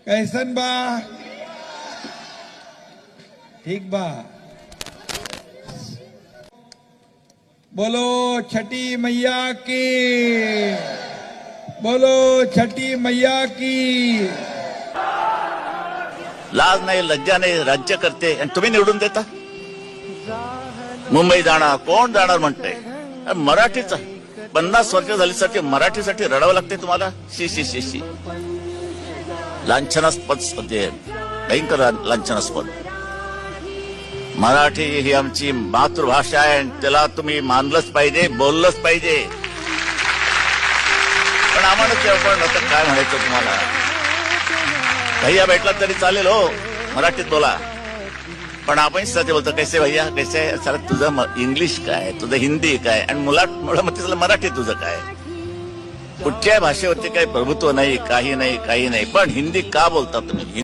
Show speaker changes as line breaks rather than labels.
कैसन बा? ठीक बा। बोलो छठी मैया की, बोलो छठी मैया की।
लाज नाही, लज्जा नाही, राज्य करते आणि तुम्ही निवडून देता. मुंबई जाणार, कोण जाणार म्हणते? मराठीचा 50 वर्ष झालीसाठी मराठीसाठी रडावं लागते तुम्हाला. शी शी शी शी. लांछनास्पद म्हणजे भयंकर लांछनास्पद. मराठी ही आमची मातृभाषा आहे, त्याला तुम्ही मानलंच पाहिजे, बोललंच पाहिजे. पण आम्हाला केवळ आता काय म्हणायचं तुम्हाला? भैया भेटला तरी चालेल हो, मराठीत बोला. पण आपण सध्या बोलतो कैसे भैया कैसे. सर तुझं इंग्लिश काय, तुझं हिंदी काय, आणि मुला मग मराठी तुझं काय? कुठच्या भाषेवरती काही प्रभुत्व नाही, काही नाही, काही नाही. पण हिंदी का बोलता तुम्ही?